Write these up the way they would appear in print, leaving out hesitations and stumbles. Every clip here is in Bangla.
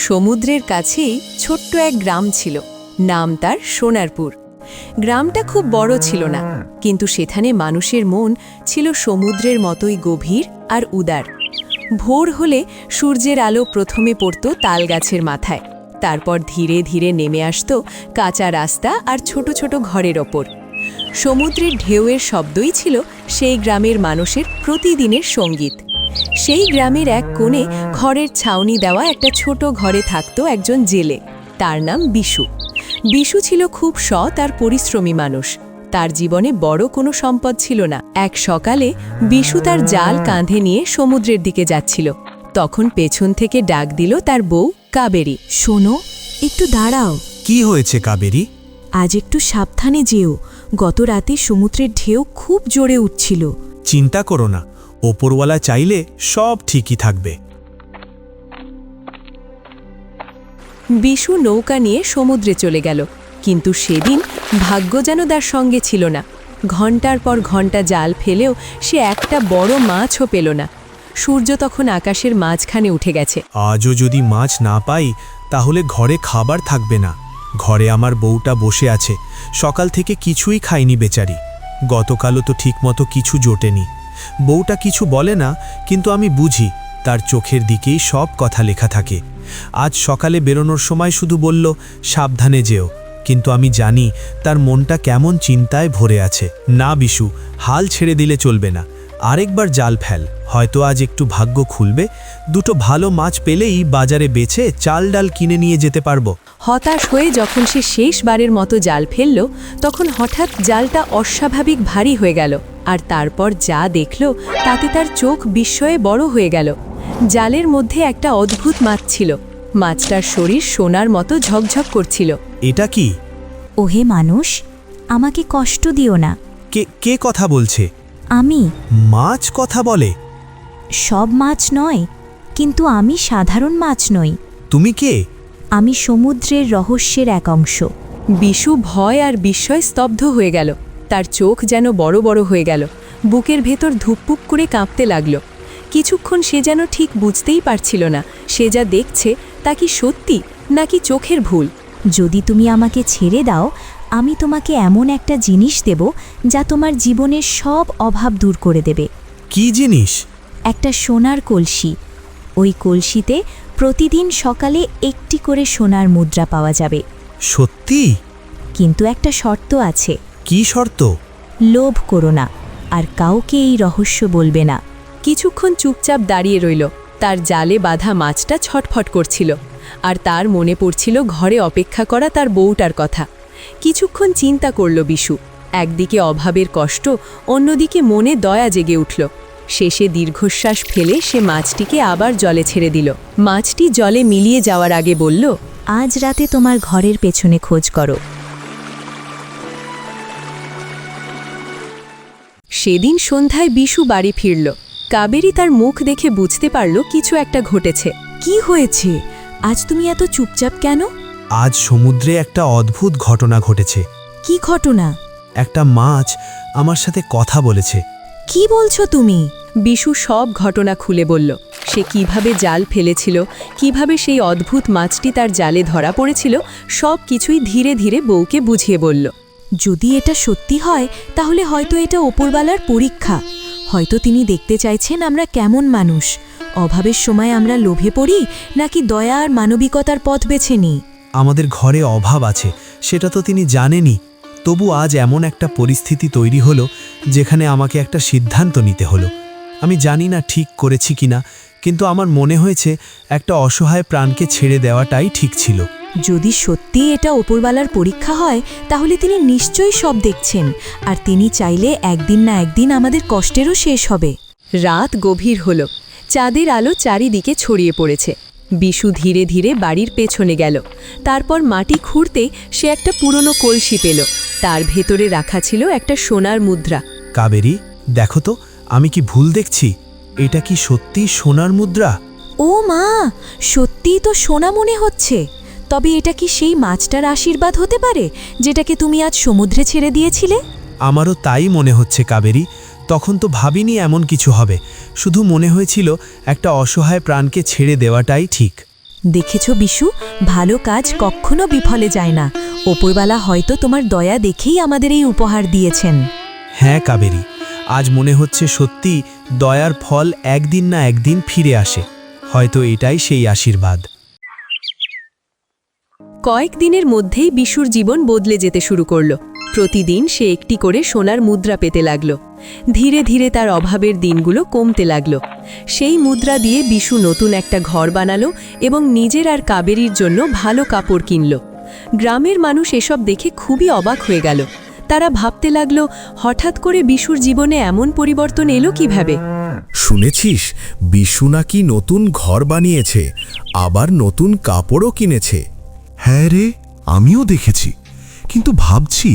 সমুদ্রের কাছেই ছোট্ট এক গ্রাম ছিল। নাম তার সোনারপুর। গ্রামটা খুব বড় ছিল না, কিন্তু সেখানে মানুষের মন ছিল সমুদ্রের মতোই গভীর আর উদার। ভোর হলে সূর্যের আলো প্রথমে পড়ত তালগাছের মাথায়, তারপর ধীরে ধীরে নেমে আসত কাঁচা রাস্তা আর ছোট ছোট ঘরের ওপর। সমুদ্রের ঢেউয়ের শব্দই ছিল সেই গ্রামের মানুষের প্রতিদিনের সঙ্গীত। সেই গ্রামের এক কোণে খড়ের ছাউনি দেওয়া একটা ছোট ঘরে থাকত একজন জেলে। তার নাম বিশু। বিশু ছিল খুব সৎ আর পরিশ্রমী মানুষ। তার জীবনে বড় কোনো সম্পদ ছিল না। এক সকালে বিশু তার জাল কাঁধে নিয়ে সমুদ্রের দিকে যাচ্ছিল। তখন পেছন থেকে ডাক দিল তার বউ কাবেরী। শোনো, একটু দাঁড়াও। কি হয়েছে কাবেরী? আজ একটু সাবধানে যেও। গত রাতে সমুদ্রের ঢেউ খুব জোরে উঠছিল। চিন্তা করো না, ওপরওয়ালা চাইলে সব ঠিকই থাকবে। বিশু নৌকা নিয়ে সমুদ্রে চলে গেল, কিন্তু সেদিন ভাগ্য যেন তার সঙ্গে ছিল না। ঘন্টার পর ঘন্টা জাল ফেলেও সে একটা বড় মাছও পেল না। সূর্য তখন আকাশের মাঝখানে উঠে গেছে। আজও যদি মাছ না পাই তাহলে ঘরে খাবার থাকবে না। ঘরে আমার বউটা বসে আছে, সকাল থেকে কিছুই খায়নি বেচারি। গতকালও তো ঠিকমতো কিছু জোটেনি। বউটা কিছু বলে না, কিন্তু আমি বুঝি তার চোখের দিকেই সব কথা লেখা থাকে। আজ সকালে বেরোনোর সময় শুধু বলল সাবধানে যেও, কিন্তু আমি জানি তার মনটা কেমন চিন্তায় ভরে আছে। না বিশু, হাল ছেড়ে দিলে চলবে না। আরেকবার জাল ফেল, হয়তো আজ একটু ভাগ্য খুলবে। দুটো ভালো মাছ পেলেই বাজারে বেচে চাল ডাল কিনে নিয়ে যেতে পারবো। হতাশ হয়ে যখন সে শেষবারের মতো জাল ফেলল, তখন হঠাৎ জালটা অস্বাভাবিক ভারী হয়ে গেল। আর তারপর যা দেখল তাতে তার চোখ বিস্ময়ে বড় হয়ে গেল। জালের মধ্যে একটা অদ্ভুত মাছ ছিল। মাছটার শরীর সোনার মতো ঝকঝক করছিল। এটা কি? ওহে মানুষ, আমাকে কষ্ট দিও না। কে কে কথা বলছে? আমি। মাছ কথা বলে? সব মাছ নয়, কিন্তু আমি সাধারণ মাছ নই। তুমি কে? আমি সমুদ্রের রহস্যের এক অংশ। বিশু ভয় আর বিস্ময় স্তব্ধ হয়ে গেল। তার চোখ যেন বড় বড় হয়ে গেল। বুকের ভেতর ধুকপুক করে কাঁপতে লাগল। কিছুক্ষণ সে যেন ঠিক বুঝতেই পারছিল না সে যা দেখছে তা কি সত্যি নাকি চোখের ভুল। যদি তুমি আমাকে ছেড়ে দাও, আমি তোমাকে এমন একটা জিনিস দেব যা তোমার জীবনের সব অভাব দূর করে দেবে। কি জিনিস? একটা সোনার কলসি। ওই কলসিতে প্রতিদিন সকালে একটি করে সোনার মুদ্রা পাওয়া যাবে। সত্যি? কিন্তু একটা শর্ত আছে। কি শর্ত? লোভ করো না, আর কাউকে এই রহস্য বলবে না। কিছুক্ষণ চুপচাপ দাঁড়িয়ে রইল। তার জালে বাঁধা মাছটা ছটফট করছিল, আর তার মনে পড়ছিল ঘরে অপেক্ষা করা তার বউটার কথা। কিছুক্ষণ চিন্তা করল বিশু। একদিকে অভাবের কষ্ট, অন্যদিকে মনে দয়া জেগে উঠল। শেষে দীর্ঘশ্বাস ফেলে সে মাছটিকে আবার জলে ছেড়ে দিল। মাছটি জলে মিলিয়ে যাওয়ার আগে বলল, আজ রাতে তোমার ঘরের পেছনে খোঁজ করো। সেদিন সন্ধ্যায় বিশু বাড়ি ফিরল। কাবেরী তার মুখ দেখে বুঝতে পারল কিছু একটা ঘটেছে। কি হয়েছে? আজ তুমি এত চুপচাপ কেন? আজ সমুদ্রে একটা অদ্ভুত ঘটনা ঘটেছে। কি ঘটনা? একটা মাছ আমার সাথে কথা বলেছে। কি বলছো তুমি? বিশু সব ঘটনা খুলে বলল। সে কিভাবে জাল ফেলেছিল, কিভাবে সেই অদ্ভুত মাছটি তার জালে ধরা পড়েছিল, সব কিছুই ধীরে ধীরে বউকে বুঝিয়ে বলল। যদি এটা সত্যি হয়, তাহলে হয়তো এটা ওপরওয়ালার পরীক্ষা। হয়তো তিনি দেখতে চাইছেন আমরা কেমন মানুষ। অভাবের সময় আমরা লোভে পড়ি, নাকি দয়া আর মানবিকতার পথ বেছে নিই। আমাদের ঘরে অভাব আছে, সেটা তো তিনি জানেনই। তবু আজ এমন একটা পরিস্থিতি তৈরি হলো যেখানে আমাকে একটা সিদ্ধান্ত নিতে হলো। আমি জানি না ঠিক করেছি কিনা, কিন্তু আমার মনে হয়েছে একটা অসহায় প্রাণকে ছেড়ে দেওয়াটাই ঠিক ছিল। যদি সত্যি এটা ওপরওয়ালার পরীক্ষা হয়, তাহলে তিনি নিশ্চয়ই সব দেখছেন, আর তিনি চাইলে একদিন না একদিন আমাদের কষ্টেরও শেষ হবে। রাত গভীর হল। চাঁদের আলো চারিদিকে ছড়িয়ে পড়েছে। বিশু ধীরে ধীরে বাড়ির পেছনে গেল। তারপর মাটি খুঁড়তে সে একটা পুরনো কলসি পেল। তার ভেতরে রাখা ছিল একটা সোনার মুদ্রা। কাবেরী, দেখো তো, আমি কি ভুল দেখছি? এটা কি সত্যি সোনার মুদ্রা? ও মা, সত্যিই তো সোনা মনে হচ্ছে। তবে এটা কি সেই মাছটার আশীর্বাদ হতে পারে যেটাকে তুমি আজ সমুদ্রে ছেড়ে দিয়েছিলে? আমারও তাই মনে হচ্ছে কাবেরী। তখন তো ভাবিনি এমন কিছু হবে, শুধু মনে হয়েছিল একটা অসহায় প্রাণকে ছেড়ে দেওয়াটাই ঠিক। দেখেছ বিশু, ভালো কাজ কখনো বিফলে যায় না। ওপরওয়ালা হয়তো তোমার দয়া দেখেই আমাদের এই উপহার দিয়েছেন। হ্যাঁ কাবেরী, আজ মনে হচ্ছে সত্যি দয়ার ফল একদিন না একদিন ফিরে আসে। হয়তো এটাই সেই আশীর্বাদ। কয়েকদিনের মধ্যেই বিশুর জীবন বদলে যেতে শুরু করল। প্রতিদিন সে একটি করে সোনার মুদ্রা পেতে লাগল। ধীরে ধীরে তার অভাবের দিনগুলো কমতে লাগল। সেই মুদ্রা দিয়ে বিশু নতুন একটা ঘর বানালো এবং নিজের আর কাবেরীর জন্য ভালো কাপড় কিনল। গ্রামের মানুষ এসব দেখে খুবই অবাক হয়ে গেল। তারা ভাবতে লাগলো, হঠাৎ করে বিশুর জীবনে এমন পরিবর্তন এলো কিভাবে? শুনেছিস বিশু নাকি নতুন ঘর বানিয়েছে, আবার নতুন কাপড়ও কিনেছে। হ্যাঁ রে, আমিও দেখেছি, কিন্তু ভাবছি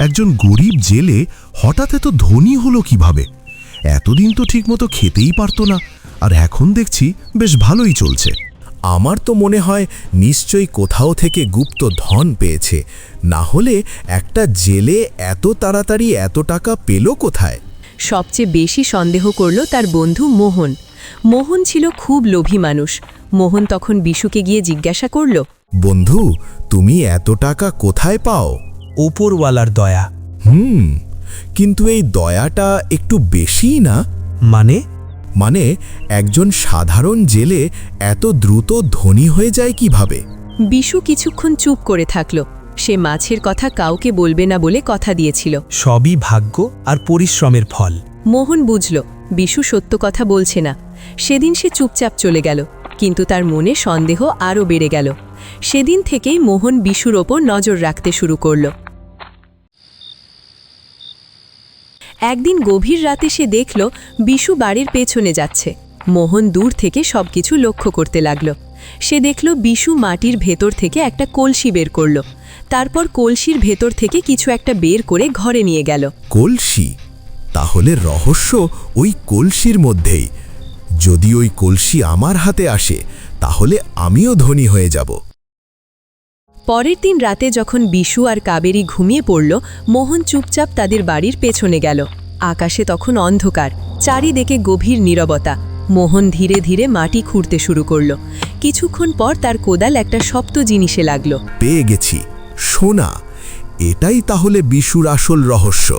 একজন গরিব জেলে হঠাৎ এত ধনী হলো কিভাবে? এতদিন তো ঠিকমতো খেতেই পারতো না, আর এখন দেখছি বেশ ভালোই চলছে। আমার তো মনে হয় নিশ্চয়ই কোথাও থেকে গুপ্ত ধন পেয়েছে, না হলে একটা জেলে এত তাড়াতাড়ি এত টাকা পেল কোথায়? সবচেয়ে বেশি সন্দেহ করল তার বন্ধু মোহন। মোহন ছিল খুব লোভী মানুষ। মোহন তখন বিশুকে গিয়ে জিজ্ঞাসা করল, বন্ধু, তুমি এত টাকা কোথায় পাও? ওপরওয়ালার দয়া। কিন্তু এই দয়াটা একটু বেশিই না? মানে একজন সাধারণ জেলে এত দ্রুত ধনী হয়ে যায় কিভাবে? বিশু কিছুক্ষণ চুপ করে থাকল। সে মাছের কথা কাউকে বলবে না বলে কথা দিয়েছিল। সবই ভাগ্য আর পরিশ্রমের ফল। মোহন বুঝল বিশু সত্য কথা বলছে না। সেদিন সে চুপচাপ চলে গেল, কিন্তু তার মনে সন্দেহ আরও বেড়ে গেল। সেদিন থেকেই মোহন বিশুর ওপর নজর রাখতে শুরু করল। একদিন গভীর রাতে সে দেখল বিশু বাড়ির পেছনে যাচ্ছে। মোহন দূর থেকে সবকিছু লক্ষ্য করতে লাগল। সে দেখল বিশু মাটির ভেতর থেকে একটা কলসি বের করল। তারপর কলসির ভেতর থেকে কিছু একটা বের করে ঘরে নিয়ে গেল। কলসি? তাহলে রহস্য ওই কলসির মধ্যেই। যদি ওই কলসি আমার হাতে আসে, তাহলে আমিও ধনী হয়ে যাব। পরের দিন রাতে যখন বিশু আর কাবেরী ঘুমিয়ে পড়ল, মোহন চুপচাপ তাদের বাড়ির পেছনে গেল। আকাশে তখন অন্ধকার, চারিদিকে গভীর নীরবতা। মোহন ধীরে ধীরে মাটি খুঁড়তে শুরু করল। কিছুক্ষণ পর তার কোদাল একটা শক্ত জিনিসে লাগল। পেয়ে গেছি, সোনা। এটাই তাহলে বিশুর আসল রহস্য।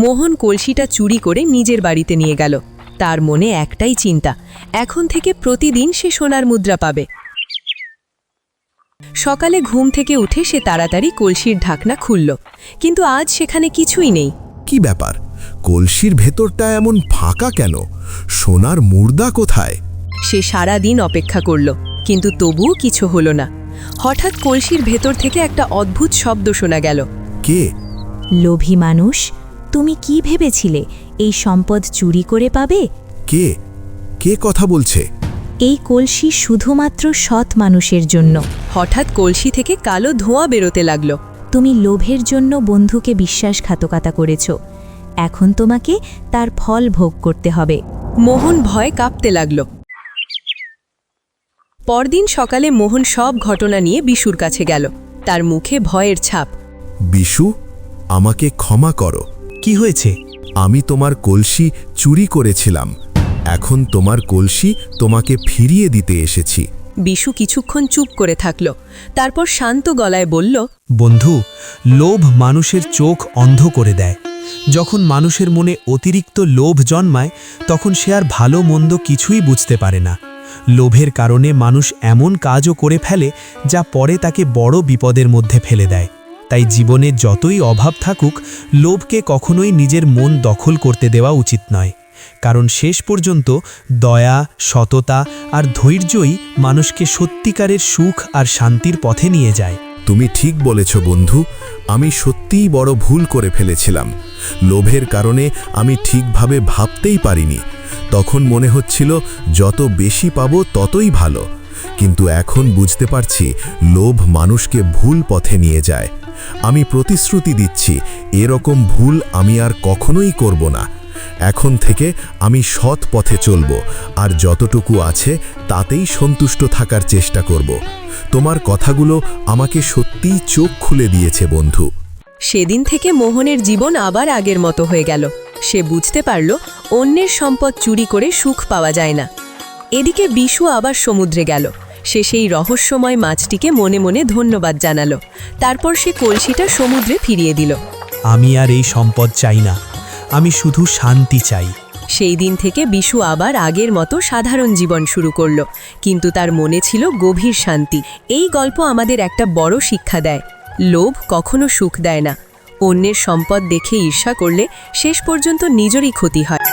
মোহন কলসিটা চুরি করে নিজের বাড়িতে নিয়ে গেল। তার মনে একটাই চিন্তা, এখন থেকে প্রতিদিন সে সোনার মুদ্রা পাবে। সকালে ঘুম থেকে উঠে সে তাড়াতাড়ি কলসির ঢাকনা খুলল, কিন্তু আজ সেখানে কিছুই নেই। কি ব্যাপার? কলসির ভেতরটা এমন ফাঁকা কেন? সোনার মুর্দা কোথায়? সে সারা দিন অপেক্ষা করল, কিন্তু তবুও কিছু হলো না। হঠাৎ কলসির ভেতর থেকে একটা অদ্ভুত শব্দ শোনা গেল। কে? লোভী মানুষ, তুমি কি ভেবেছিলে এই সম্পদ চুরি করে পাবে? কে? কে কথা বলছে? এই কলসি শুধুমাত্র সৎ মানুষের জন্য। হঠাৎ কলসি থেকে কালো ধোঁয়া বেরোতে লাগল। তুমি লোভের জন্য বন্ধুকে বিশ্বাসঘাতকতা করেছ, এখন তোমাকে তার ফল ভোগ করতে হবে। মোহন ভয়ে কাঁপতে লাগল। পরদিন সকালে মোহন সব ঘটনা নিয়ে বিশুর কাছে গেল। তার মুখে ভয়ের ছাপ। বিশু, আমাকে ক্ষমা করো। কি হয়েছে? আমি তোমার কলসি চুরি করেছিলাম। এখন তোমার কলসি তোমাকে ফিরিয়ে দিতে এসেছি। বিশু কিছুক্ষণ চুপ করে থাকল, তারপর শান্ত গলায় বলল, বন্ধু, লোভ মানুষের চোখ অন্ধ করে দেয়। যখন মানুষের মনে অতিরিক্ত লোভ জন্মায়, তখন সে আর ভালো মন্দ কিছুই বুঝতে পারে না। লোভের কারণে মানুষ এমন কাজও করে ফেলে যা পরে তাকে বড় বিপদের মধ্যে ফেলে দেয়। তাই জীবনে যতই অভাব থাকুক, লোভকে কখনোই নিজের মন দখল করতে দেওয়া উচিত নয়। কারণ শেষ পর্যন্ত দয়া, সততা আর ধৈর্যই মানুষকে সত্যিকারের সুখ আর শান্তির পথে নিয়ে যায়। তুমি ঠিক বলেছ বন্ধু, আমি সত্যিই বড় ভুল করে ফেলেছিলাম। লোভের কারণে আমি ঠিকভাবে ভাবতেই পারিনি। তখন মনে হচ্ছিল যত বেশি পাবো ততই ভালো, কিন্তু এখন বুঝতে পারছি লোভ মানুষকে ভুল পথে নিয়ে যায়। আমি প্রতিশ্রুতি দিচ্ছি, এরকম ভুল আমি আর কখনোই করব না। এখন থেকে আমি সৎ পথে চলব, আর যতটুকু আছে তাতেই সন্তুষ্ট থাকার চেষ্টা করব। তোমার কথাগুলো আমাকে সত্যিই চোখ খুলে দিয়েছে বন্ধু। সেদিন থেকে মোহনের জীবন আবার আগের মতো হয়ে গেল। সে বুঝতে পারল অন্যের সম্পদ চুরি করে সুখ পাওয়া যায় না। এদিকে বিশু আবার সমুদ্রে গেল। সে সেই রহস্যময় মাছটিকে মনে মনে ধন্যবাদ জানালো। তারপর সে কলসিটা সমুদ্রে ফিরিয়ে দিল। আমি আর এই সম্পদ চাই না, আমি শুধু শান্তি চাই। সেই দিন থেকে বিশু আবার আগের মতো সাধারণ জীবন শুরু করলো, কিন্তু তার মনে ছিল গভীর শান্তি। এই গল্প আমাদের একটা বড় শিক্ষা দেয়, লোভ কখনো সুখ দেয় না। অন্যের সম্পদ দেখে ঈর্ষা করলে শেষ পর্যন্ত নিজেরই ক্ষতি হয়।